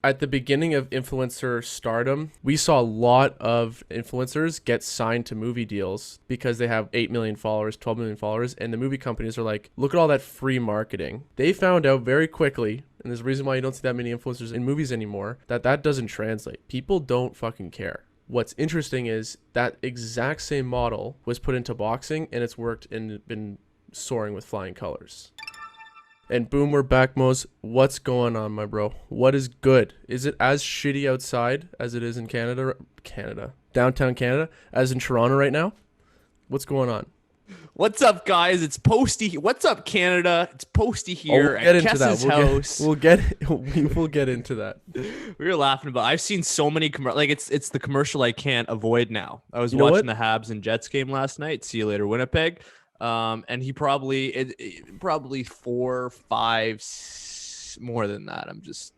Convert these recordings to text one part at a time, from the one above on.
At the beginning of influencer stardom, we saw a lot of influencers get signed to movie deals because they have 8 million followers, 12 million followers, and the movie companies are like, look at all that free marketing. They found out very quickly, and there's a reason why you don't see that many influencers in movies anymore, that doesn't translate. People don't fucking care. What's interesting is that exact same model was put into boxing, and it's worked and been soaring with flying colors. And boom, we're back, Mose. What's going on, my bro? What is good? Is it as shitty outside as it is in downtown Canada, as in Toronto right now? What's going on? What's up, guys? It's Posty. What's up, Canada? It's Posty here We'll get at into that. Kess's House. We'll get into that. We were laughing about. I've seen so many it's the commercial I can't avoid now. I was You know watching what? the Habs and Jets game last night. See you later, Winnipeg. And he probably four, five, more than that. I'm just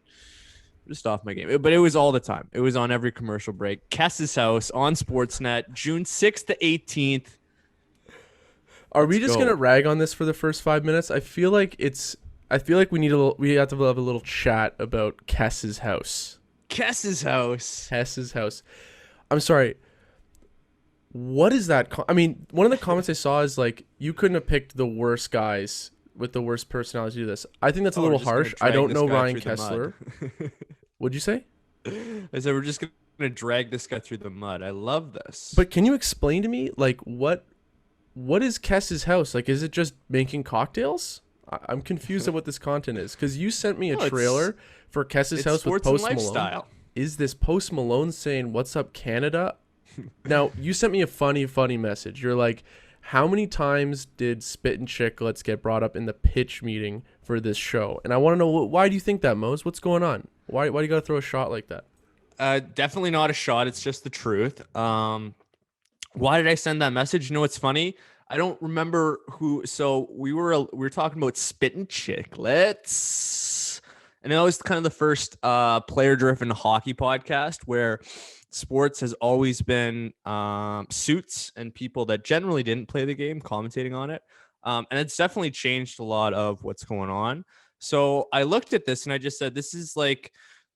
off my game. But it was all the time. It was on every commercial break. Kess's House on Sportsnet, June 6th to 18th. Are we just gonna rag on this for the first 5 minutes? I feel like we have to have a little chat about Kess's House. Kess's House. Kess's House. I'm sorry. What is that? I mean, one of the comments I saw is like, you couldn't have picked the worst guys with the worst personalities to do this. I think that's a little harsh. I don't know Ryan Kessler. What'd you say? I said we're just gonna drag this guy through the mud. I love this. But can you explain to me, like, what is Kess's House? Like, is it just making cocktails? I'm confused at what this content is, because you sent me a trailer for Kess's House with Post Malone. Is this Post Malone saying, "What's up, Canada"? Now, you sent me a funny message. You're like, how many times did Spit and Chicklets get brought up in the pitch meeting for this show? And I want to know, why do you think that, Mose? What's going on? Why do you got to throw a shot like that? Definitely not a shot. It's just the truth. Why did I send that message? You know what's funny? I don't remember who. So we were talking about Spit and Chicklets, and that was kind of the first player-driven hockey podcast where sports has always been suits and people that generally didn't play the game commentating on it. And it's definitely changed a lot of what's going on. So I looked at this and I just said, this is like,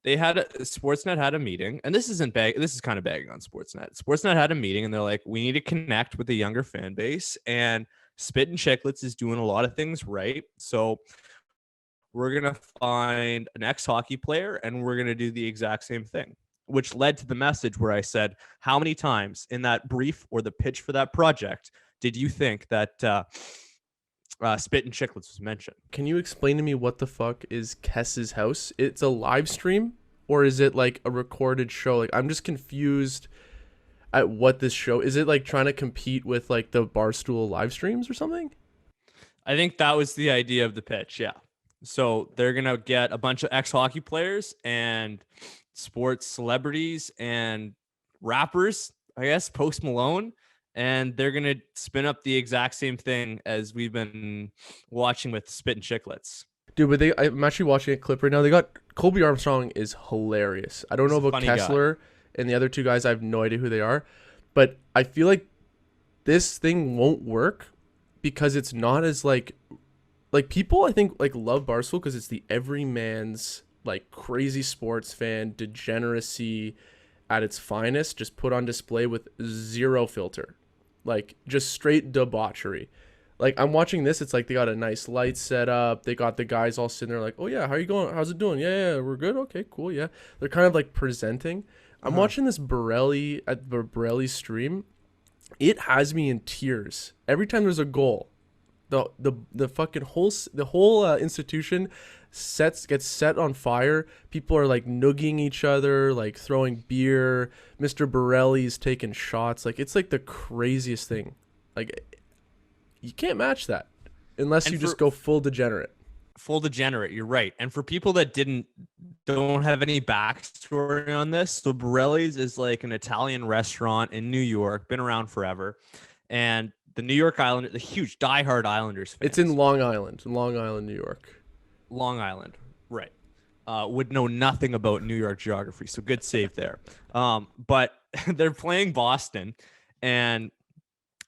Sportsnet had a meeting, and this is kind of bagging on Sportsnet. Sportsnet had a meeting and they're like, we need to connect with the younger fan base, and Spit and Chicklets is doing a lot of things right. So we're going to find an ex-hockey player and we're going to do the exact same thing, which led to the message where I said, how many times in that brief or the pitch for that project did you think that Spit and Chicklets was mentioned? Can you explain to me what the fuck is Kess's House? It's a live stream, or is it like a recorded show? Like, I'm just confused at what this show is. It like trying to compete with like the Barstool live streams or something? I think that was the idea of the pitch. Yeah. So they're going to get a bunch of ex-hockey players and sports celebrities and rappers, I guess, Post Malone, and they're going to spin up the exact same thing as we've been watching with Spit and Chicklets. Dude, but I'm actually watching a clip right now. They got Colby Armstrong is hilarious. I don't know about Kessler and the other two guys. I have no idea who they are, but I feel like this thing won't work because it's not as like people, I think, like, love Barstool because it's the everyman's like crazy sports fan degeneracy at its finest, just put on display with zero filter, like just straight debauchery. Like, I'm watching this, it's like they got a nice light set up, they got the guys all sitting there like, oh yeah, how you going, how's it doing, yeah, we're good, okay, cool, yeah. They're kind of like presenting. I'm watching this Borrellis stream. It has me in tears every time there's a goal. The fucking whole institution gets set on fire. People are like noogie each other, like throwing beer. Mr. Borrellis taking shots. Like, it's like the craziest thing. Like, you can't match that unless you just go full degenerate. Full degenerate, you're right. And for people that don't have any backstory on this, the Borrellis is like an Italian restaurant in New York, been around forever, and the New York Islanders, the huge diehard Islanders fans. It's in Long Island, New York. Long Island, right. Would know nothing about New York geography, so good save there. But they're playing Boston, and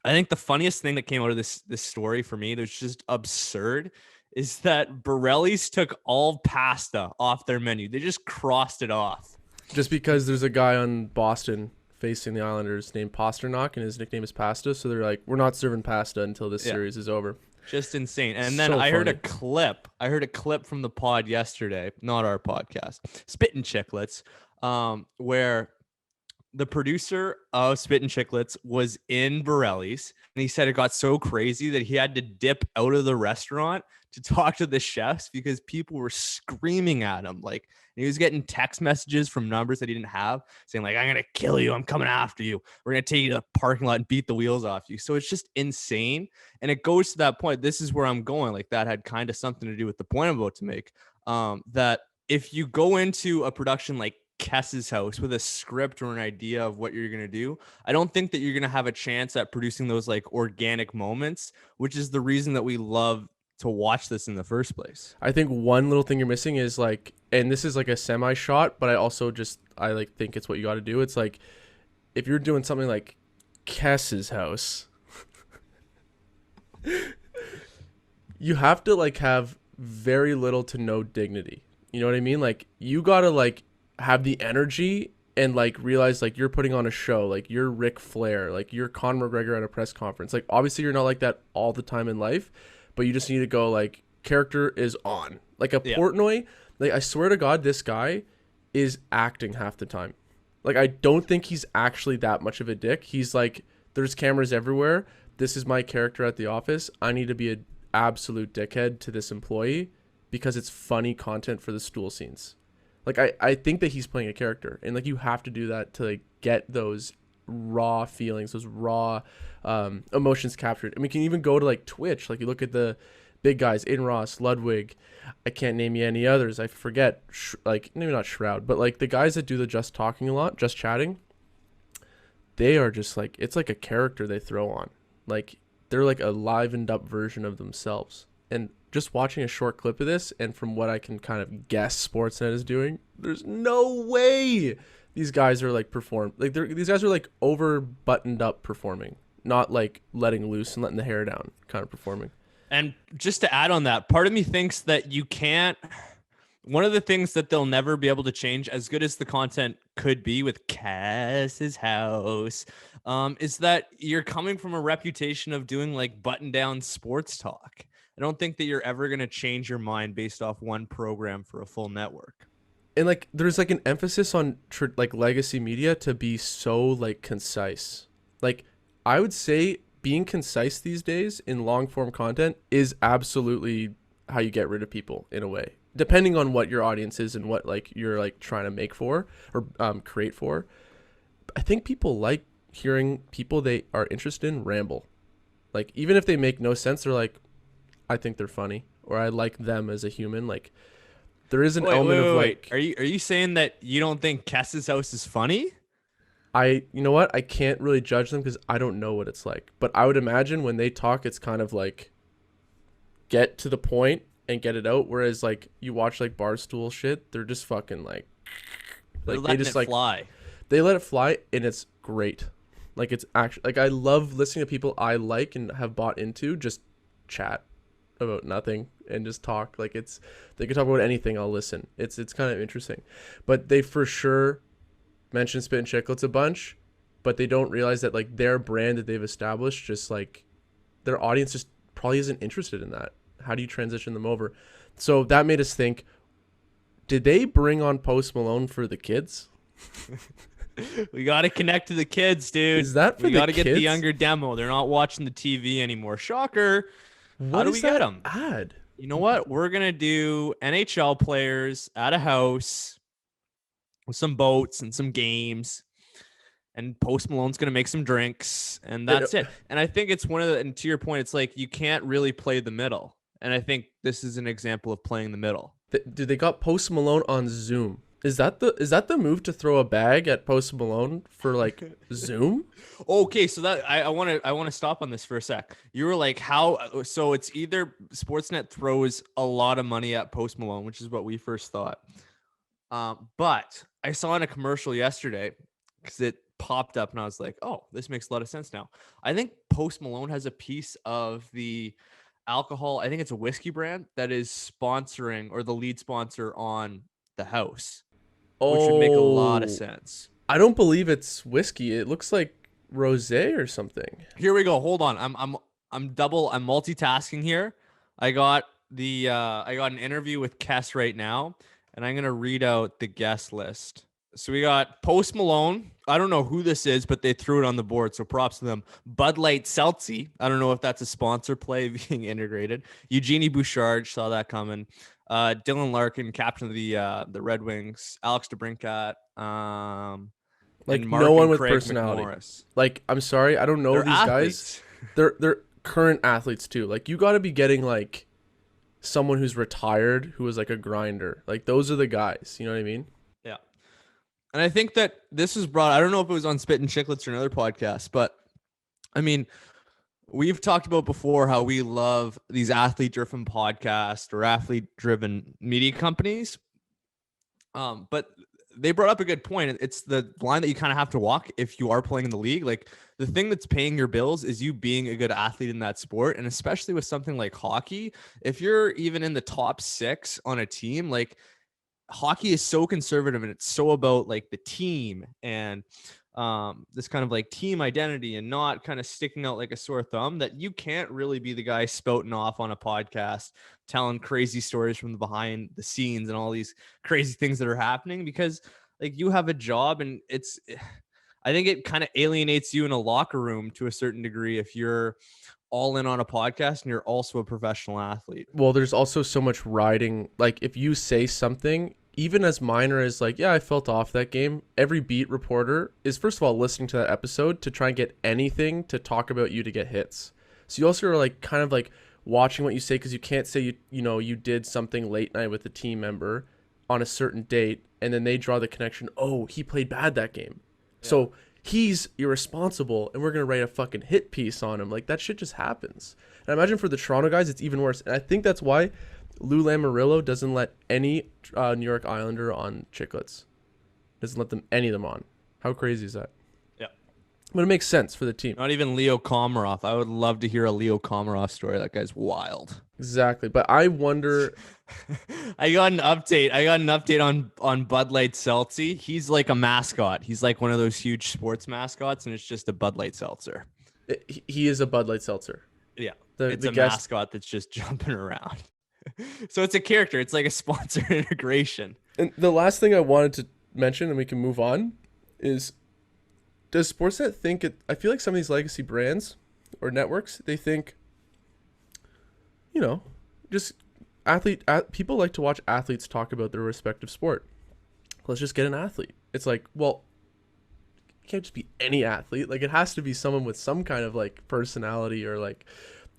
I think the funniest thing that came out of this story for me, that's just absurd, is that Borrellis took all pasta off their menu. They just crossed it off. Just because there's a guy on Boston facing the Islanders named Pasternak, and his nickname is Pasta. So they're like, we're not serving pasta until this series is over. Just insane. And then I heard a clip. I heard a clip from the pod yesterday, not our podcast, Spittin' Chicklets, where the producer of Spittin' Chicklets was in Borrellis, and he said it got so crazy that he had to dip out of the restaurant to talk to the chefs because people were screaming at him. Like, and he was getting text messages from numbers that he didn't have saying like, I'm going to kill you. I'm coming after you. We're going to take you to the parking lot and beat the wheels off you. So it's just insane. And it goes to that point. This is where I'm going. Like, that had kind of something to do with the point I'm about to make. That if you go into a production like Kess House with a script or an idea of what you're going to do, I don't think that you're going to have a chance at producing those like organic moments, which is the reason that we love to watch this in the first place. I think one little thing you're missing is like, and this is like a semi shot, but I like think it's what you got to do. It's like, if you're doing something like Kess House, you have to like have very little to no dignity. You know what I mean? Like, you got to like have the energy and like realize like you're putting on a show, like you're Ric Flair, like you're Conor McGregor at a press conference. Like, obviously you're not like that all the time in life, but you just need to go like, character is on. Like a Portnoy, like I swear to God, this guy is acting half the time. Like, I don't think he's actually that much of a dick. He's like, there's cameras everywhere. This is my character at the office. I need to be an absolute dickhead to this employee because it's funny content for the stool scenes. Like, I think that he's playing a character, and like, you have to do that to like get those raw feelings, those raw emotions captured. And we can even go to like Twitch. Like, you look at the big guys, Aiden Ross, Ludwig, I can't name you any others, I forget, like maybe not Shroud, but like the guys that do the just talking a lot, just chatting, they are just like, it's like a character they throw on. Like, they're like a livened up version of themselves. And just watching a short clip of this, and from what I can kind of guess Sportsnet is doing, there's no way these guys are like these guys are like over buttoned up performing, not like letting loose and letting the hair down kind of performing. And just to add on that, part of me thinks that you can't, one of the things that they'll never be able to change, as good as the content could be with Kess House, is that you're coming from a reputation of doing like button down sports talk. I don't think that you're ever going to change your mind based off one program for a full network. And like, there's like an emphasis on like legacy media to be so like concise. Like, I would say being concise these days in long form content is absolutely how you get rid of people in a way, depending on what your audience is and what like you're like trying to make for or create for. I think people like hearing people they are interested in ramble. Like, even if they make no sense, they're like, I think they're funny, or I like them as a human. Like, there is an element of like, are you saying that you don't think Kess House is funny? You know what? I can't really judge them because I don't know what it's like. But I would imagine when they talk, it's kind of like get to the point and get it out. Whereas like you watch like Barstool shit, they're just fucking like they just like fly. They let it fly, and it's great. Like, it's actually like, I love listening to people I like and have bought into just chat about nothing and just talk. Like, they can talk about anything. I'll listen. It's kind of interesting, but they for sure mention Spit and Chicklets a bunch, but they don't realize that like their brand that they've established, just like their audience just probably isn't interested in that. How do you transition them over? So that made us think, did they bring on Post Malone for the kids? We got to connect to the kids, dude. Is that for we the got to kids? Get the younger demo. They're not watching the TV anymore. Shocker. How do we get them? Ad? You know what? We're going to do NHL players at a house with some boats and some games, and Post Malone's going to make some drinks, and that's it. And I think it's one of the, and to your point, it's like, you can't really play the middle. And I think this is an example of playing the middle. Dude, they got Post Malone on Zoom. Is that the move to throw a bag at Post Malone for like Zoom? Okay, so that I want to stop on this for a sec. You were like, how? So it's either Sportsnet throws a lot of money at Post Malone, which is what we first thought. But I saw in a commercial yesterday because it popped up, and I was like, oh, this makes a lot of sense now. I think Post Malone has a piece of the alcohol. I think it's a whiskey brand that is sponsoring or the lead sponsor on the house, which would make a lot of Oh, sense. I don't believe it's whiskey. It looks like rosé or something. Here we go. Hold on. I'm multitasking here. I got I got an interview with Kess right now, and I'm gonna read out the guest list. So we got Post Malone. I don't know who this is, but they threw it on the board, so props to them. Bud Light Seltzy. I don't know if that's a sponsor play being integrated. Eugenie Bouchard, saw that coming. Dylan Larkin, captain of the Red Wings. Alex DeBrincat. Like And no Mark one and with Craig personality. McMorris. Like, I'm sorry, I don't know They're these athletes. guys. They're current athletes too. Like, you got to be getting like someone who's retired who is like a grinder. Like, those are the guys. You know what I mean? Yeah. And I think that this was brought, I don't know if it was on Spit and Chicklets or another podcast, but I mean, we've talked about before how we love these athlete-driven podcasts or athlete-driven media companies. But they brought up a good point. It's the line that you kind of have to walk if you are playing in the league. Like, the thing that's paying your bills is you being a good athlete in that sport. And especially with something like hockey, if you're even in the top 6 on a team, like, hockey is so conservative and it's so about like the team and this kind of like team identity and not kind of sticking out like a sore thumb, that you can't really be the guy spouting off on a podcast telling crazy stories from the behind the scenes and all these crazy things that are happening, because like you have a job. And I think it kind of alienates you in a locker room to a certain degree if you're all in on a podcast and you're also a professional athlete. Well, there's also so much riding. Like, if you say something, even as minor as like, yeah, I felt off that game, every beat reporter is first of all listening to that episode to try and get anything to talk about you to get hits. So you also are like kind of like watching what you say, because you can't say you did something late night with a team member on a certain date and then they draw the connection. Oh, he played bad that game. Yeah. So he's irresponsible and we're going to write a fucking hit piece on him. Like, that shit just happens. And I imagine for the Toronto guys, it's even worse. And I think that's why Lou Lamoriello doesn't let any New York Islander on Chicklets. Doesn't let any of them on. How crazy is that? Yeah. But it makes sense for the team. Not even Leo Komarov. I would love to hear a Leo Komarov story. That guy's wild. Exactly. But I wonder... I got an update on Bud Light Seltzy. He's like a mascot. He's like one of those huge sports mascots, and it's just a Bud Light Seltzer. He is a Bud Light Seltzer. Yeah. It's a mascot that's just jumping around. So it's a character. It's like a sponsor integration. And the last thing I wanted to mention, and we can move on, is does Sportsnet think it... I feel like some of these legacy brands or networks, they think, just... people like to watch athletes talk about their respective sport. Let's just get an athlete. It's like, well, it can't just be any athlete. Like, it has to be someone with some kind of like personality or like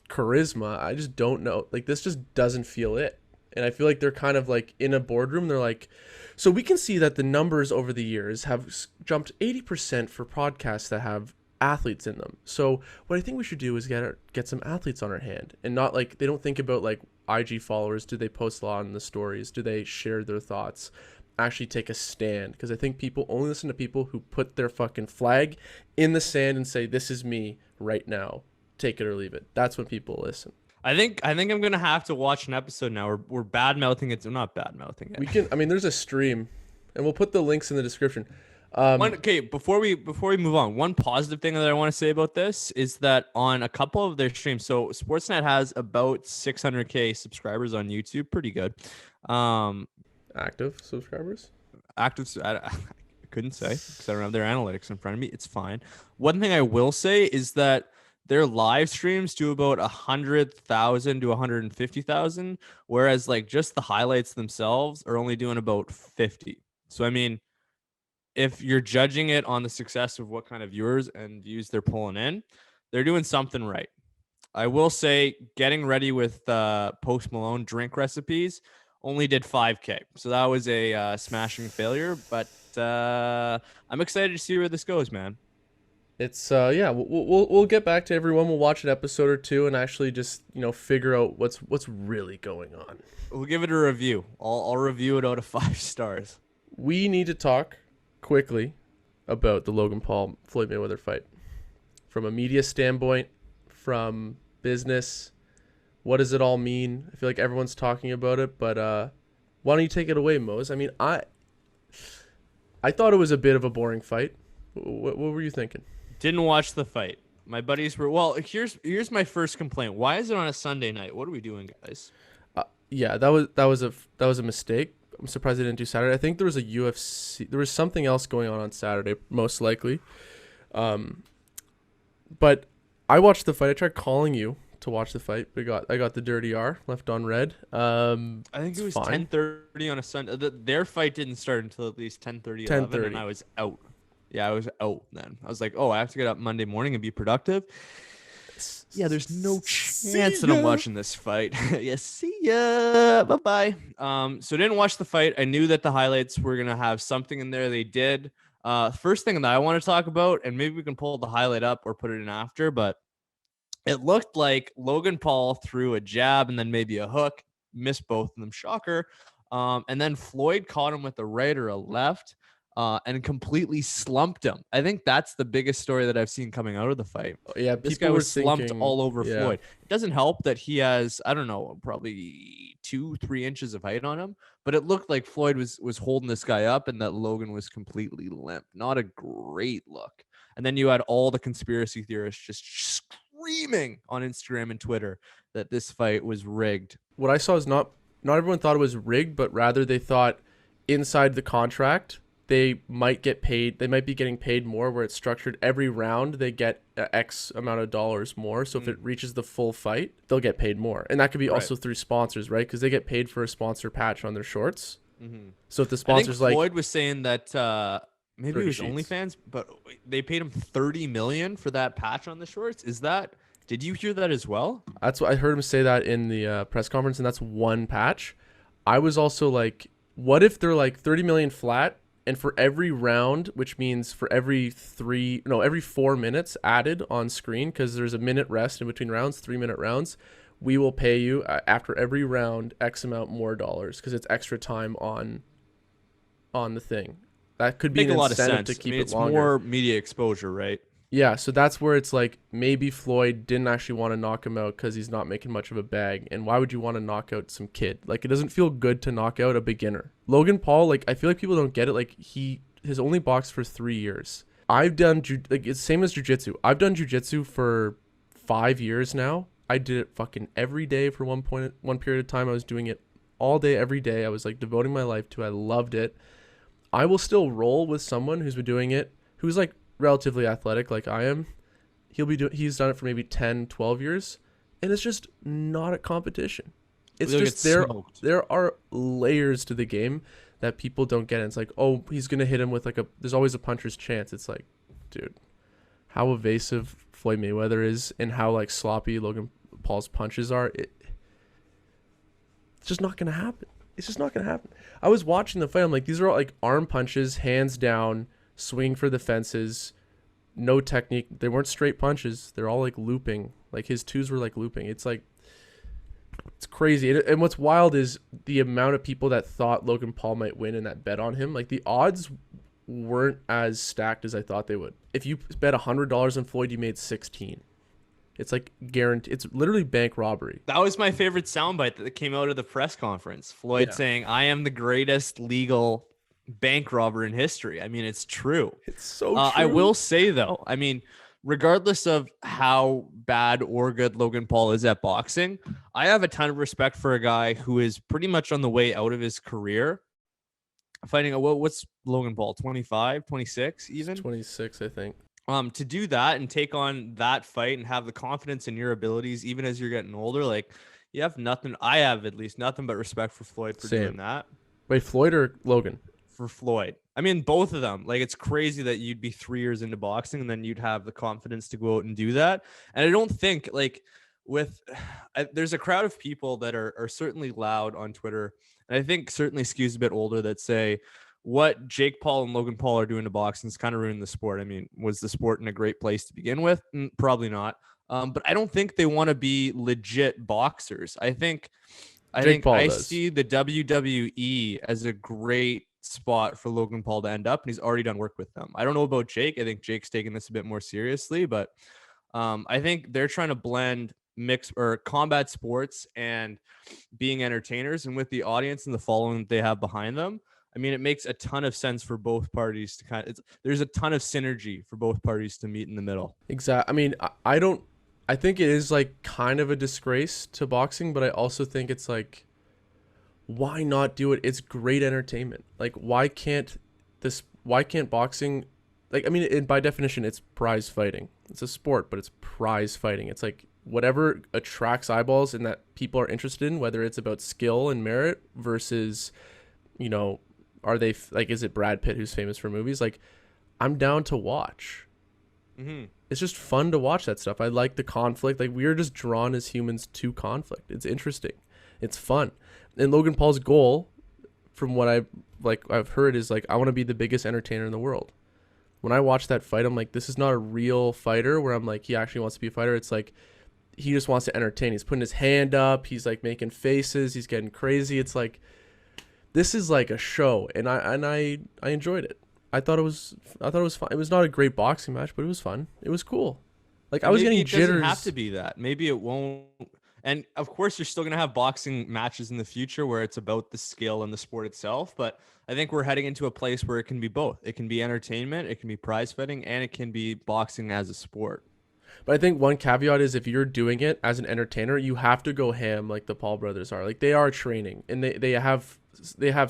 charisma. I just don't know. Like, this just doesn't feel it. And I feel like they're kind of like in a boardroom. They're like, so we can see that the numbers over the years have jumped 80% for podcasts that have athletes in them. So what I think we should do is get some athletes on our hand, and not like, they don't think about like IG followers. Do they post a lot in the stories? Do they share their thoughts? Actually take a stand? Because I think people only listen to people who put their fucking flag in the sand and say, this is me right now. Take it or leave it. That's when people listen. I think I'm gonna have to watch an episode now. We're bad mouthing it. We're not bad mouthing it. We can. I mean, there's a stream, and we'll put the links in the description. Before we move on, one positive thing that I want to say about this is that on a couple of their streams, so Sportsnet has about 600K subscribers on YouTube, pretty good. Active subscribers? Active, I couldn't say because I don't have their analytics in front of me. It's fine. One thing I will say is that their live streams do about 100,000 to 150,000, whereas like just the highlights themselves are only doing about 50. So I mean, if you're judging it on the success of what kind of viewers and views they're pulling in, they're doing something right. I will say getting ready with Post Malone drink recipes only did 5K. So that was a smashing failure, but I'm excited to see where this goes, man. It's yeah, we'll get back to everyone. We'll watch an episode or two and actually just, figure out what's really going on. We'll give it a review. I'll review it out of 5 stars. We need to talk quickly about the Logan Paul Floyd Mayweather fight. From a media standpoint, from business, What does it all mean? I feel like everyone's talking about it, but why don't you take it away, Mose? I mean, I thought it was a bit of a boring fight. What were you thinking? Didn't watch the fight. My buddies were here's my first complaint. Why is it on a Sunday night? What are we doing, guys? Yeah, that was a mistake. I'm surprised they didn't do Saturday. I think there was a UFC. There was something else going on Saturday, most likely. But I watched the fight. I tried calling you to watch the fight, but I got the dirty R left on red. I think it was 10:30 on a Sunday. Their fight didn't start until at least 10:30, 11, and I was out. Yeah, I was out then. I was like, oh, I have to get up Monday morning and be productive. Yeah, there's no chance that I'm watching this fight. Yeah, see ya. Bye-bye. So didn't watch the fight. I knew that the highlights were going to have something in there. They did. First thing that I want to talk about, and maybe we can pull the highlight up or put it in after, but it looked like Logan Paul threw a jab and then maybe a hook, missed both of them. Shocker. And then Floyd caught him with a right or a left. And completely slumped him. I think that's the biggest story that I've seen coming out of the fight. Yeah, this guy was slumped all over Floyd. It doesn't help that he has, I don't know, probably 2-3 inches of height on him, but it looked like Floyd was holding this guy up and that Logan was completely limp. Not a great look. And then you had all the conspiracy theorists just screaming on Instagram and Twitter that this fight was rigged. What I saw is not everyone thought it was rigged, but rather they thought inside the contract they might get paid. They might be getting paid more where it's structured every round. They get X amount of dollars more. So if it reaches the full fight, they'll get paid more. And that could be also through sponsors, right? Because they get paid for a sponsor patch on their shorts. Mm-hmm. So if the sponsors Floyd was saying that maybe it was OnlyFans, but they paid him $30 million for that patch on the shorts. Did you hear that as well? That's what I heard him say that in the press conference, and that's one patch. I was also like, what if they're like 30 million flat? And for every round, which means for every 4 minutes added on screen, because there's a minute rest in between rounds, 3-minute rounds, we will pay you after every round X amount more dollars because it's extra time on the thing. That could be an incentive to keep it longer. It's more media exposure, right? Yeah, so that's where it's like maybe Floyd didn't actually want to knock him out because he's not making much of a bag. And why would you want to knock out some kid? Like, it doesn't feel good to knock out a beginner. Logan Paul, like, I feel like people don't get it. Like, he has only boxed for 3 years. I've done, it's same as jiu-jitsu. I've done jiu-jitsu for 5 years now. I did it fucking every day for one period of time. I was doing it all day, every day. I was, like, devoting my life to it. I loved it. I will still roll with someone who's been doing it, who's, like, relatively athletic like I am. He's done it for maybe 10, 12 years, and it's just not a competition. It's just there are layers to the game that people don't get. It's like, oh, he's gonna hit him with like there's always a puncher's chance. It's like, dude, how evasive Floyd Mayweather is and how like sloppy Logan Paul's punches are. It's just not gonna happen. It's just not gonna happen. I was watching the fight. I'm like, these are all like arm punches, hands down, swing for the fences, no technique. They weren't straight punches. They're all like looping. Like his twos were like looping. It's like, it's crazy. And what's wild is the amount of people that thought Logan Paul might win and that bet on him. Like the odds weren't as stacked as I thought they would. If you bet $100 on Floyd, you made 16. It's like guaranteed. It's literally bank robbery. That was my favorite soundbite that came out of the press conference. Floyd saying, "I am the greatest legal bank robber in history." I mean, it's true. It's so true. I will say though, I mean, regardless of how bad or good Logan Paul is at boxing, I have a ton of respect for a guy who is pretty much on the way out of his career. Fighting what's Logan Paul, 25, 26 even? 26, I think. To do that and take on that fight and have the confidence in your abilities, even as you're getting older, like you have nothing. I have at least nothing but respect for Floyd for doing that. Wait, Floyd or Logan? For Floyd. I mean, both of them. Like, it's crazy that you'd be 3 years into boxing and then you'd have the confidence to go out and do that. And I don't think like there's a crowd of people that are certainly loud on Twitter. And I think certainly skews a bit older that say, what Jake Paul and Logan Paul are doing to boxing is kind of ruined the sport. I mean, was the sport in a great place to begin with? Probably not. But I don't think they want to be legit boxers. I see the WWE as a great spot for Logan Paul to end up, and he's already done work with them. I don't know about Jake. I think Jake's taking this a bit more seriously, but I think they're trying to blend mixed or combat sports and being entertainers, and with the audience and the following that they have behind them, I mean, it makes a ton of sense for both parties to there's a ton of synergy for both parties to meet in the middle. Exactly. I mean, I don't, I think it is like kind of a disgrace to boxing, but I also think it's like, why not do it? It's great entertainment. Like, why can't boxing, like, I mean, by definition, it's prize fighting. It's a sport, but it's prize fighting. It's like whatever attracts eyeballs and that people are interested in, whether it's about skill and merit versus, you know, are they like, is it Brad Pitt who's famous for movies? Like, I'm down to watch. Mm-hmm. It's just fun to watch that stuff. I like the conflict. Like, we are just drawn as humans to conflict. It's interesting. It's fun. And Logan Paul's goal, from what I've heard, is like, I want to be the biggest entertainer in the world. When I watch that fight, I'm like, this is not a real fighter where I'm like, he actually wants to be a fighter. It's like, he just wants to entertain. He's putting his hand up. He's like making faces. He's getting crazy. It's like, this is like a show. And I enjoyed it. I thought it was fun. It was not a great boxing match, but it was fun. It was cool. Like, I was getting jitters. It doesn't have to be that. Maybe it won't. And of course, you're still going to have boxing matches in the future where it's about the skill and the sport itself. But I think we're heading into a place where it can be both. It can be entertainment, it can be prize fighting, and it can be boxing as a sport. But I think one caveat is, if you're doing it as an entertainer, you have to go ham like the Paul brothers are. Like, they are training, and they have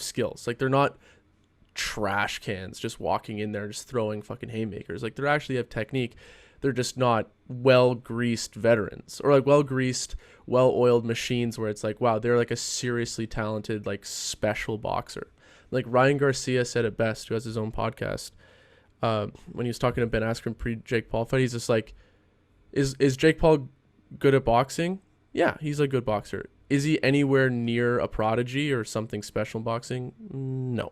skills. Like, they're not trash cans just walking in there just throwing fucking haymakers. Like, they actually have technique. They're just not well-greased veterans, or like well-greased, well-oiled machines where it's like, wow, they're like a seriously talented, like, special boxer. Like Ryan Garcia said it best, who has his own podcast, when he was talking to Ben Askren pre-Jake Paul fight. He's just like, is Jake Paul good at boxing? Yeah, he's a good boxer. Is he anywhere near a prodigy or something special in boxing? No.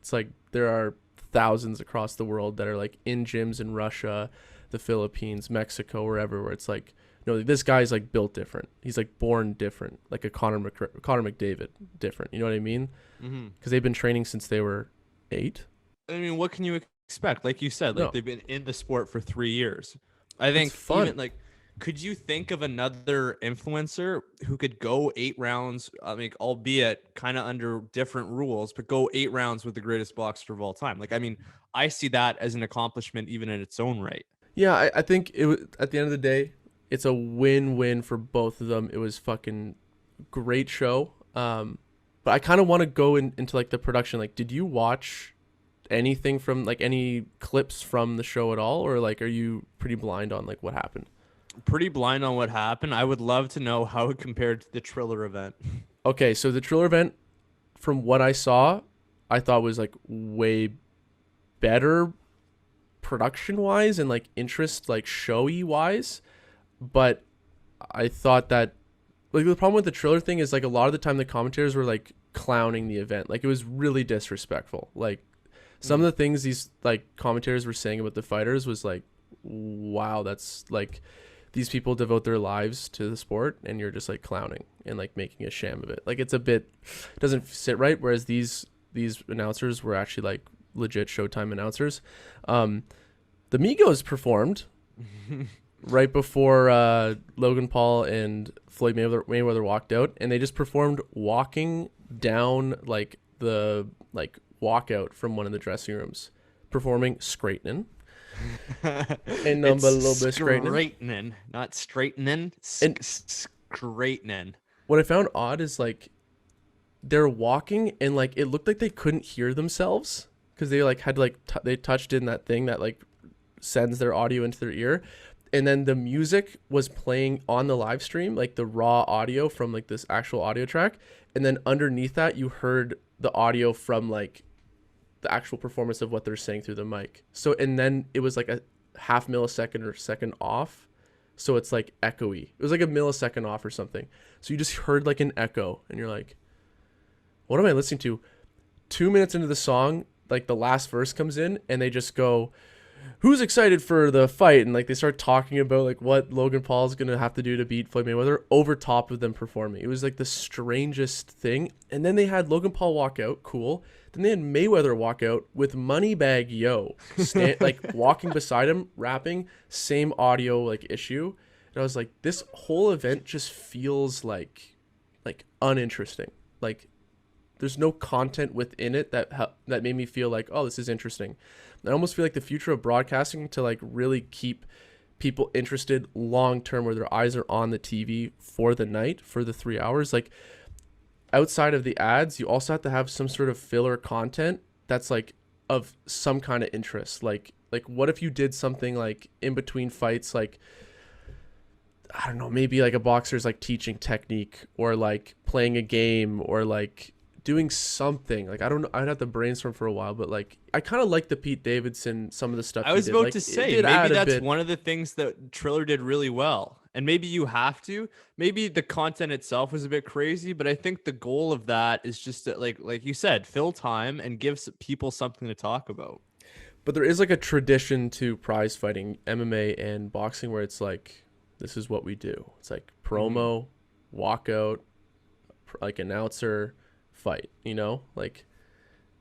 It's like, there are thousands across the world that are like in gyms in Russia, the Philippines, Mexico, wherever, where it's like, no, this guy's like built different. He's like born different, like a Conor McDavid different. You know what I mean? Because they've been training since they were 8. I mean, what can you expect? Like you said, like, they've been in the sport for 3 years. I think it's fun. Even, like, could you think of another influencer who could go 8 rounds? I mean, albeit kind of under different rules, but go 8 rounds with the greatest boxer of all time. Like, I mean, I see that as an accomplishment even in its own right. Yeah, I think it was, at the end of the day, it's a win-win for both of them. It was fucking great show. But I kind of want to go into like the production. Like, did you watch anything from, like, any clips from the show at all, or like, are you pretty blind on like what happened? Pretty blind on what happened. I would love to know how it compared to the Triller event. Okay, so the Triller event, from what I saw, I thought was like way better production-wise and like interest, like showy wise. But I thought that, like, the problem with the Triller thing is, like, a lot of the time the commentators were like clowning the event. Like, it was really disrespectful. Like, some of the things these like commentators were saying about the fighters was like, wow, that's like, these people devote their lives to the sport and you're just like clowning and like making a sham of it. Like, it's a bit, it doesn't sit right. Whereas these announcers were actually like legit Showtime announcers. The Migos performed right before Logan Paul and Floyd Mayweather walked out, and they just performed walking down like the like walkout from one of the dressing rooms, performing straightening. And a little bit straightening, not straightening, straightening. What I found odd is, like, they're walking and like it looked like they couldn't hear themselves because they like had to like they touched in that thing that like sends their audio into their ear, and then the music was playing on the live stream, like the raw audio from like this actual audio track, and then underneath that you heard the audio from like the actual performance of what they're saying through the mic. So, and then it was like a half millisecond or second off, so it's like echoey. It was like a millisecond off or something, so you just heard like an echo and you're like, what am I listening to? 2 minutes into the song, like the last verse comes in and they just go, who's excited for the fight? And like they start talking about like what Logan Paul is gonna have to do to beat Floyd Mayweather over top of them performing. It was like the strangest thing. And then they had Logan Paul walk out, cool. Then they had Mayweather walk out with Moneybag Yo like walking beside him, rapping, same audio like issue. And I was like, this whole event just feels like uninteresting. Like there's no content within it that made me feel like, oh, this is interesting. I almost feel like the future of broadcasting to like really keep people interested long term, where their eyes are on the TV for the night, for the 3 hours. Like outside of the ads, you also have to have some sort of filler content that's like of some kind of interest. Like what if you did something like in between fights, like I don't know, maybe like a boxer's like teaching technique or like playing a game or like doing something. Like I don't know, I'd have to brainstorm for a while, but like I kind of like the Pete Davidson, some of the stuff I was he did. about Like to it say, did maybe add a that's bit. one of the things that Triller did really well. And maybe you have to. Maybe the content itself was a bit crazy, but I think the goal of that is just to, like you said, fill time and give people something to talk about. But there is like a tradition to prize fighting, MMA and boxing, where it's like this is what we do. It's like promo, walkout, like announcer, fight, you know? Like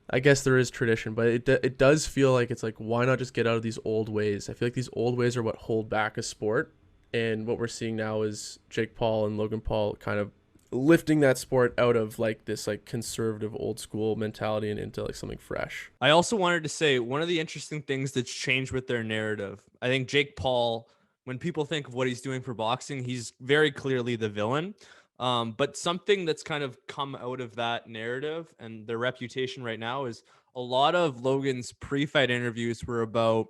I guess there is tradition, but it does feel like it's like, why not just get out of these old ways? I feel like these old ways are what hold back a sport. And what we're seeing now is Jake Paul and Logan Paul kind of lifting that sport out of like this like conservative old school mentality and into like something fresh. I also wanted to say one of the interesting things that's changed with their narrative. I think Jake Paul, when people think of what he's doing for boxing, he's very clearly the villain. But something that's kind of come out of that narrative and their reputation right now is a lot of Logan's pre-fight interviews were about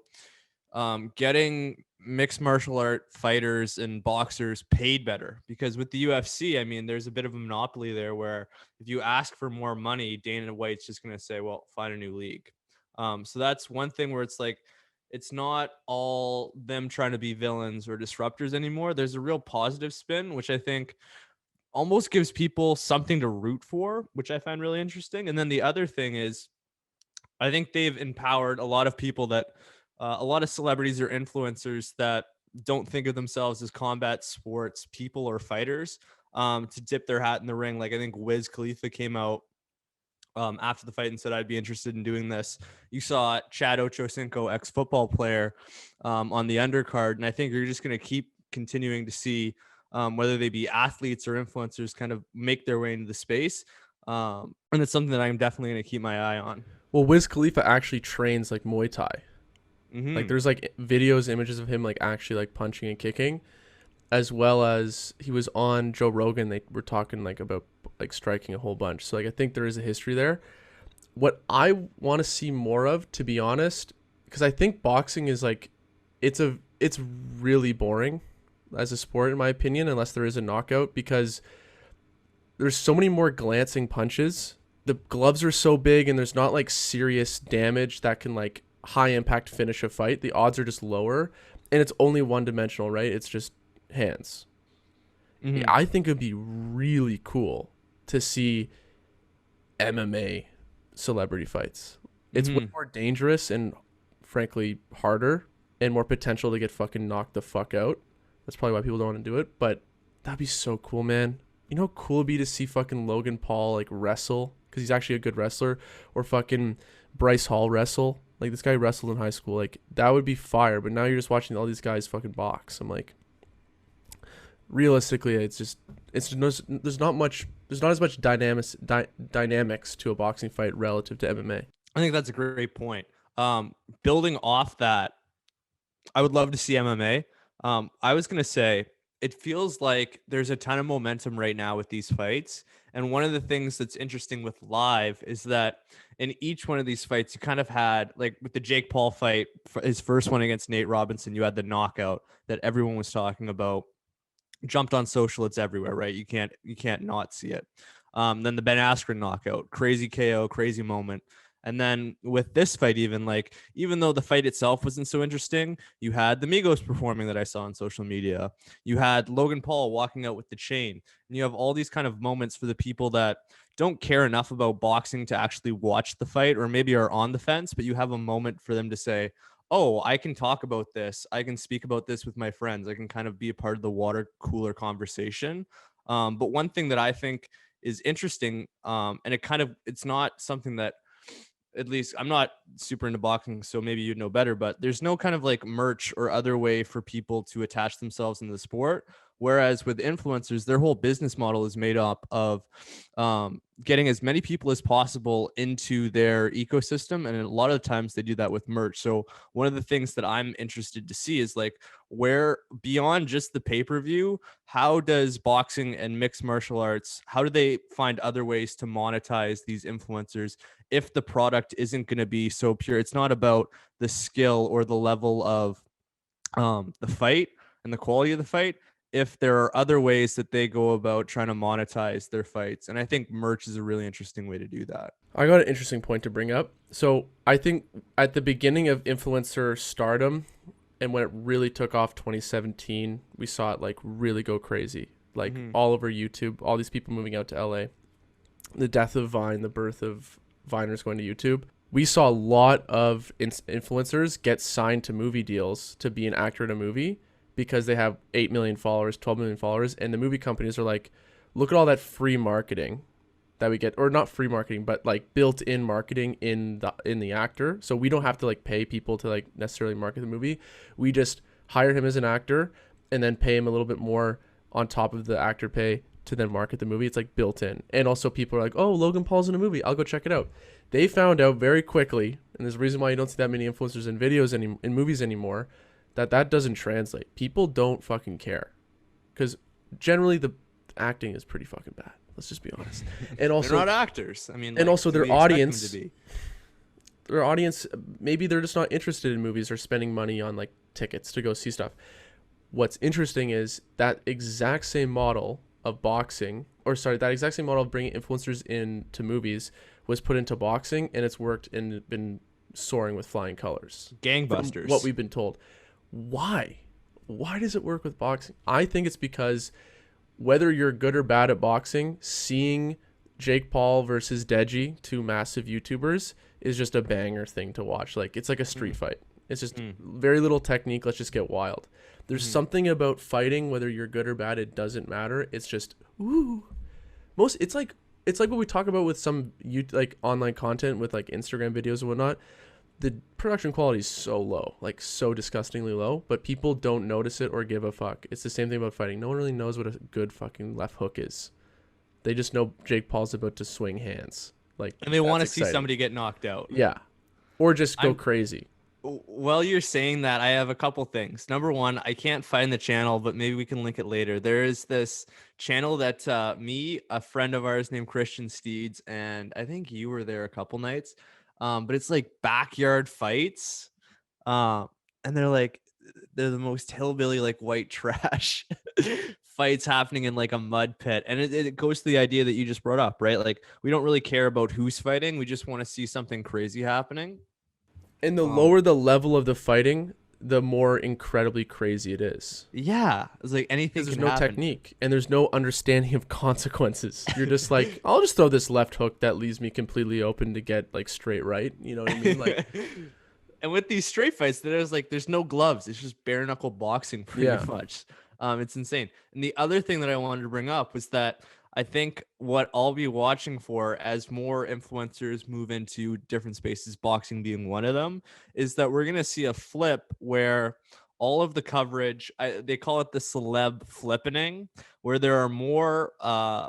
getting mixed martial art fighters and boxers paid better, because with the UFC, I mean, there's a bit of a monopoly there where if you ask for more money, Dana White's just going to say, well, find a new league. So that's one thing where it's like, it's not all them trying to be villains or disruptors anymore. There's a real positive spin, which I think almost gives people something to root for, which I find really interesting. And then the other thing is, I think they've empowered a lot of people that a lot of celebrities or influencers that don't think of themselves as combat sports people or fighters to dip their hat in the ring. Like I think Wiz Khalifa came out after the fight and said, I'd be interested in doing this. You saw Chad Ochocinco, ex-football player, on the undercard. And I think you're just going to keep continuing to see whether they be athletes or influencers kind of make their way into the space. And it's something that I'm definitely going to keep my eye on. Well, Wiz Khalifa actually trains like Muay Thai. Like there's like videos, images of him like actually like punching and kicking, as well as he was on Joe Rogan. They were talking like about like striking a whole bunch. So like I think there is a history there. What I want to see more of, to be honest, because I think boxing is like it's really boring as a sport in my opinion, unless there is a knockout, because there's so many more glancing punches. The gloves are so big and there's not like serious damage that can like high impact finish a fight. The odds are just lower and it's only one dimensional, right? It's just hands. Yeah, I think it'd be really cool to see MMA celebrity fights. It's way more dangerous and frankly harder and more potential to get fucking knocked the fuck out. That's probably why people don't want to do it, but that'd be so cool, man. You know how cool it'd be to see fucking Logan Paul like wrestle, because he's actually a good wrestler, or fucking Bryce Hall wrestle. Like this guy wrestled in high school. Like that would be fire. But now you're just watching all these guys fucking box. I'm like, realistically, there's not as much dynamics to a boxing fight relative to MMA. I think that's a great point. Building off that, I would love to see MMA. I was gonna say, it feels like there's a ton of momentum right now with these fights. And one of the things that's interesting with live is that in each one of these fights, you kind of had, like with the Jake Paul fight, his first one against Nate Robinson, you had the knockout that everyone was talking about. Jumped on social, it's everywhere, right? You can't not see it. Then the Ben Askren knockout, crazy KO, crazy moment. And then with this fight, even though the fight itself wasn't so interesting, you had the Migos performing that I saw on social media. You had Logan Paul walking out with the chain. And you have all these kind of moments for the people that don't care enough about boxing to actually watch the fight, or maybe are on the fence, but you have a moment for them to say, oh, I can talk about this. I can speak about this with my friends. I can kind of be a part of the water cooler conversation. But one thing that I think is interesting, and it's not something that at least I'm not super into boxing, so maybe you'd know better, but there's no kind of like merch or other way for people to attach themselves in the sport. Whereas with influencers, their whole business model is made up of getting as many people as possible into their ecosystem. And a lot of the times they do that with merch. So one of the things that I'm interested to see is like where beyond just the pay-per-view, how does boxing and mixed martial arts, how do they find other ways to monetize these influencers if the product isn't going to be so pure? It's not about the skill or the level of the fight and the quality of the fight, if there are other ways that they go about trying to monetize their fights. And I think merch is a really interesting way to do that. I got an interesting point to bring up. So I think at the beginning of influencer stardom and when it really took off 2017, we saw it like really go crazy, like all over YouTube, all these people moving out to LA, the death of Vine, the birth of Viners going to YouTube. We saw a lot of influencers get signed to movie deals to be an actor in a movie because they have 8 million followers, 12 million followers. And the movie companies are like, look at all that free marketing that we get, or not free marketing, but like built-in marketing in the actor. So we don't have to like pay people to like necessarily market the movie. We just hire him as an actor and then pay him a little bit more on top of the actor pay to then market the movie. It's like built in. And also people are like, oh, Logan Paul's in a movie, I'll go check it out. They found out very quickly, and there's a reason why you don't see that many influencers in videos in movies anymore, that doesn't translate. People don't fucking care because generally the acting is pretty fucking bad. Let's just be honest. And also they're not actors. I mean, and also their audience, maybe they're just not interested in movies or spending money on like tickets to go see stuff. What's interesting is that exact same model of boxing, that exact same model of bringing influencers into movies was put into boxing, and it's worked and been soaring with flying colors. Gangbusters. From what we've been told. Why does it work with boxing? I think it's because whether you're good or bad at boxing, seeing Jake Paul versus Deji, two massive YouTubers, is just a banger thing to watch. Like, it's like a street fight. It's just very little technique. Let's just get wild. There's something about fighting, whether you're good or bad, it doesn't matter. It's just, ooh. It's like what we talk about with some like online content with like Instagram videos and whatnot. The production quality is so low, like so disgustingly low, but people don't notice it or give a fuck. It's the same thing about fighting. No one really knows what a good fucking left hook is. They just know Jake Paul's about to swing hands. Like, and they want to see somebody get knocked out. Yeah. Or just go crazy. While you're saying that, I have a couple things. Number one, I can't find the channel, but maybe we can link it later. There is this channel that a friend of ours named Christian Steeds, and I think you were there a couple nights. But it's like backyard fights. And they're the most hillbilly, like white trash fights happening in like a mud pit. And it goes to the idea that you just brought up, right? Like, we don't really care about who's fighting. We just want to see something crazy happening. And the lower the level of the fighting, the more incredibly crazy it is. Yeah. It's like anything can happen. There's no technique and there's no understanding of consequences. You're just like, I'll just throw this left hook that leaves me completely open to get like straight right. You know what I mean? Like, and with these straight fights, there's no gloves. It's just bare knuckle boxing pretty much. It's insane. And the other thing that I wanted to bring up was that I think what I'll be watching for as more influencers move into different spaces, boxing being one of them, is that we're going to see a flip where all of the coverage, they call it the celeb flippening, where there are more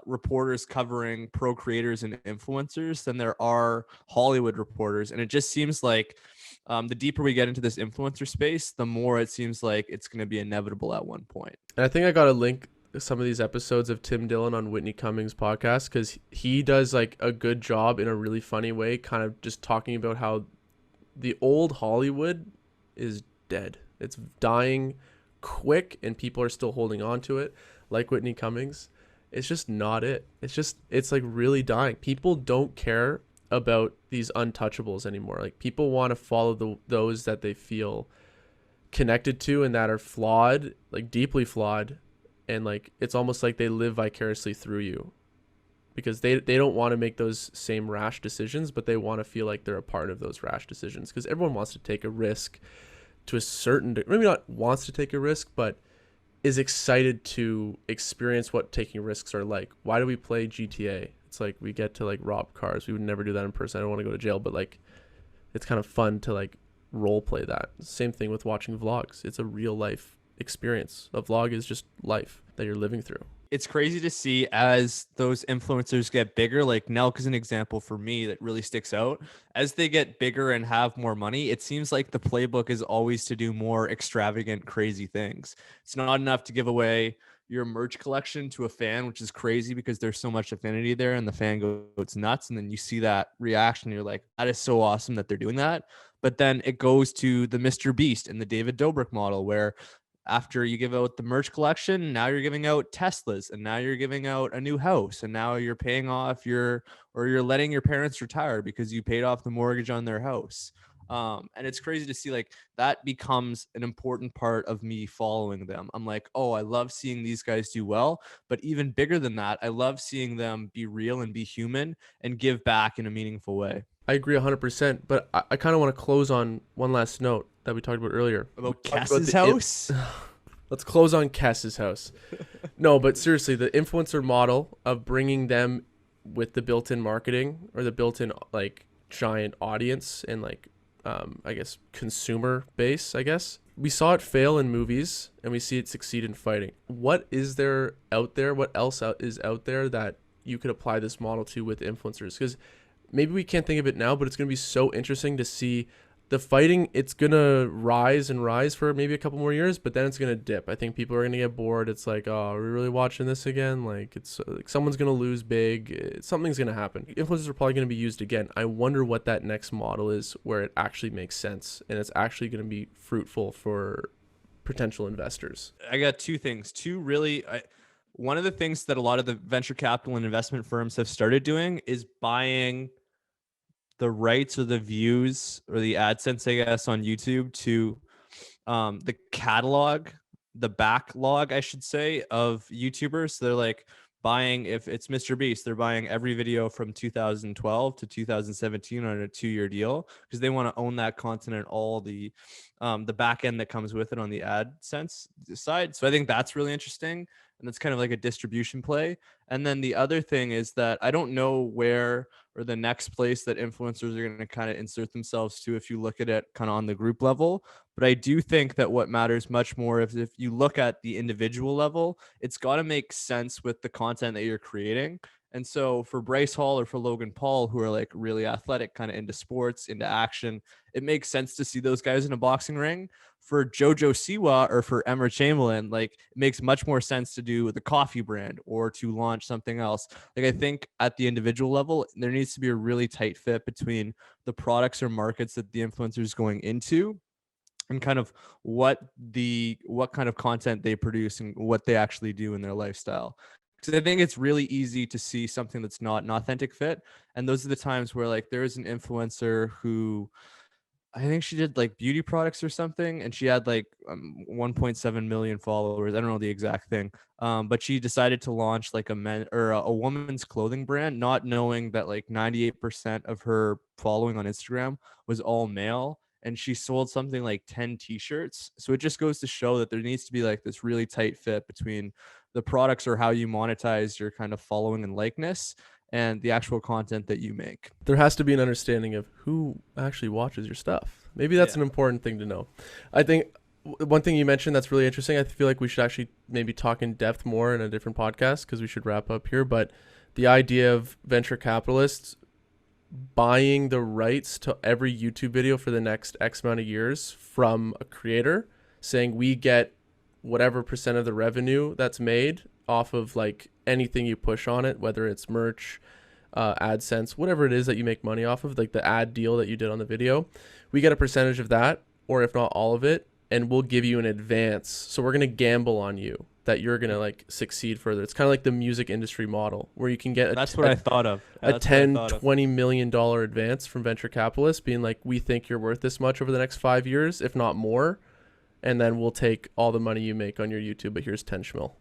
reporters covering pro creators and influencers than there are Hollywood reporters. And it just seems like the deeper we get into this influencer space, the more it seems like it's going to be inevitable at one point. And I think I got to link some of these episodes of Tim Dillon on Whitney Cummings' podcast, because he does like a good job in a really funny way, kind of just talking about how the old Hollywood is dead. It's dying quick and people are still holding on to it, like Whitney Cummings. It's just not it. It's like really dying. People don't care about these untouchables anymore. Like, people want to follow those that they feel connected to and that are flawed, like deeply flawed. And like, it's almost like they live vicariously through you, because they don't want to make those same rash decisions, but they want to feel like they're a part of those rash decisions, because everyone wants to take a risk to a certain maybe not wants to take a risk, but is excited to experience what taking risks are like. Why do we play GTA? It's like we get to like rob cars. We would never do that in person. I don't want to go to jail, but like it's kind of fun to like role play that. Same thing with watching vlogs. It's a real life experience. A vlog is just life that you're living through. It's crazy to see as those influencers get bigger. Like Nelk is an example for me that really sticks out. As they get bigger and have more money, it seems like the playbook is always to do more extravagant, crazy things. It's not enough to give away your merch collection to a fan, which is crazy because there's so much affinity there and the fan goes nuts. And then you see that reaction. And you're like, that is so awesome that they're doing that. But then it goes to the Mr. Beast and the David Dobrik model, where after you give out the merch collection, now you're giving out Teslas, and now you're giving out a new house, and now you're paying off you're letting your parents retire because you paid off the mortgage on their house. And it's crazy to see like that becomes an important part of me following them. I'm like, oh, I love seeing these guys do well, but even bigger than that, I love seeing them be real and be human and give back in a meaningful way. I agree 100%, but I kind of want to close on one last note that we talked about earlier. About Kess's house? Let's close on Kess's house. No, but seriously, the influencer model of bringing them with the built-in marketing or the built-in like giant audience and like, I guess, consumer base, I guess. We saw it fail in movies and we see it succeed in fighting. What is there out there? What else is out there that you could apply this model to with influencers? Because maybe we can't think of it now, but it's going to be so interesting to see the fighting. It's going to rise and rise for maybe a couple more years, but then it's going to dip. I think people are going to get bored. It's like, oh, are we really watching this again? Like, it's like someone's going to lose big. Something's going to happen. Influencers are probably going to be used again. I wonder what that next model is where it actually makes sense and it's actually going to be fruitful for potential investors. I got two things. One of the things that a lot of the venture capital and investment firms have started doing is buying the rights or the views or the AdSense, I guess, on YouTube to the catalog, the backlog, I should say, of YouTubers. So they're like buying, if it's Mr. Beast, they're buying every video from 2012 to 2017 on a 2-year deal because they want to own that content and all the back end that comes with it on the AdSense side. So I think that's really interesting. And that's kind of like a distribution play. And then the other thing is that I don't know where or the next place that influencers are going to kind of insert themselves to if you look at it kind of on the group level. But I do think that what matters much more if you look at the individual level, it's got to make sense with the content that you're creating. And so for Bryce Hall or for Logan Paul, who are like really athletic, kind of into sports, into action, it makes sense to see those guys in a boxing ring. For Jojo Siwa or for Emma Chamberlain, like it makes much more sense to do the coffee brand or to launch something else. Like I think at the individual level, there needs to be a really tight fit between the products or markets that the influencer is going into and kind of what kind of content they produce and what they actually do in their lifestyle. Because I think it's really easy to see something that's not an authentic fit. And those are the times where like there is an influencer who I think she did like beauty products or something, and she had like 1.7 million followers. I don't know the exact thing, but she decided to launch like a woman's clothing brand, not knowing that like 98% of her following on Instagram was all male, and she sold something like 10 t-shirts. So it just goes to show that there needs to be like this really tight fit between the products or how you monetize your kind of following and likeness and the actual content that you make. There has to be an understanding of who actually watches your stuff. Maybe that's an important thing to know. I think one thing you mentioned that's really interesting, I feel like we should actually maybe talk in depth more in a different podcast because we should wrap up here, but the idea of venture capitalists buying the rights to every YouTube video for the next X amount of years from a creator, saying we get whatever percent of the revenue that's made off of like anything you push on it, whether it's merch, AdSense, whatever it is that you make money off of, like the ad deal that you did on the video, we get a percentage of that, or if not all of it, and we'll give you an advance. So we're going to gamble on you that you're going to like succeed further. It's kind of like the music industry model where you can get that's what I thought of. A $10-20 million advance from venture capitalists being like, we think you're worth this much over the next 5 years, if not more. And then we'll take all the money you make on your YouTube, but here's 10 schmil.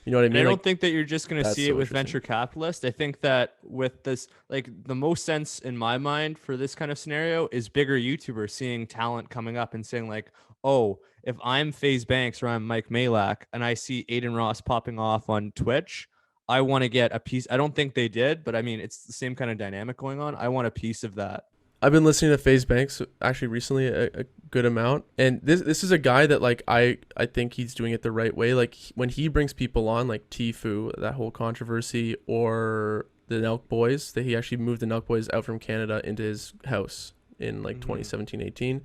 You know what I mean? I don't think that you're just going to see it with venture capitalists. I think that with this, like the most sense in my mind for this kind of scenario is bigger YouTubers seeing talent coming up and saying like, oh, if I'm Fuze Banks or I'm Mike Malak and I see Aiden Ross popping off on Twitch, I want to get a piece. I don't think they did, but I mean, it's the same kind of dynamic going on. I want a piece of that. I've been listening to Fuze Banks actually recently a good amount, and this is a guy that like I think he's doing it the right way. Like when he brings people on, like Tfue, that whole controversy, or the Nelk Boys, that he actually moved the Nelk Boys out from Canada into his house in like 2017-18.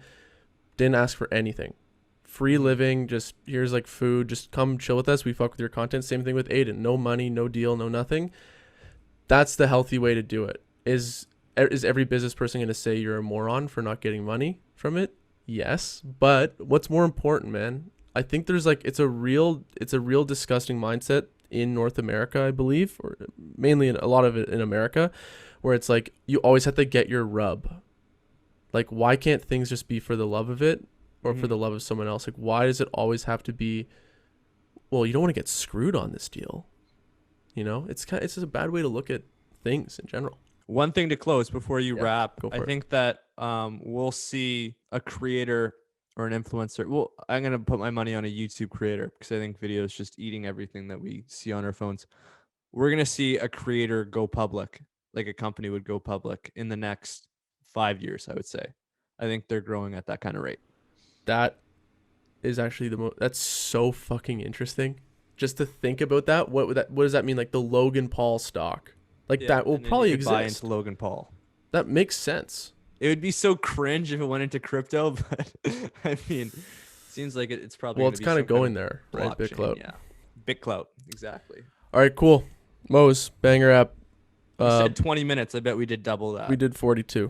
Didn't ask for anything. Free living, just here's like food, just come chill with us. We fuck with your content. Same thing with Aiden. No money, no deal, no nothing. That's the healthy way to do it. Is every business person going to say you're a moron for not getting money from it? Yes. But what's more important, man? I think there's like, it's a real disgusting mindset in North America, I believe, or mainly a lot of it in America, where it's like, you always have to get your rub. Like, why can't things just be for the love of it or for the love of someone else? Like, why does it always have to be, well, you don't want to get screwed on this deal. You know, it's just a bad way to look at things in general. One thing to close before you wrap, I think that we'll see a creator or an influencer. Well, I'm going to put my money on a YouTube creator because I think video is just eating everything that we see on our phones. We're going to see a creator go public, like a company would go public in the next 5 years, I would say. I think they're growing at that kind of rate. That is actually that's so fucking interesting. Just to think about that, what does that mean? Like the Logan Paul stock. Like that will probably exist. Buy into Logan Paul. That makes sense. It would be so cringe if it went into crypto, but I mean, it seems like it's probably. Well, it's kind of going there, right? Big clout. Yeah, big clout. Exactly. All right, cool. Mose, banger app. You said 20 minutes. I bet we did double that. We did 42.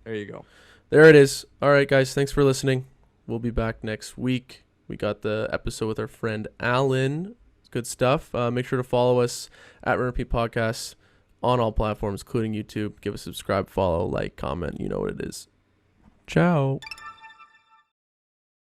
There you go. There it is. All right, guys. Thanks for listening. We'll be back next week. We got the episode with our friend Alan. Good stuff. Make sure to follow us at RnR Podcast on all platforms, including YouTube. Give us a subscribe, follow, like, comment. You know what it is. Ciao.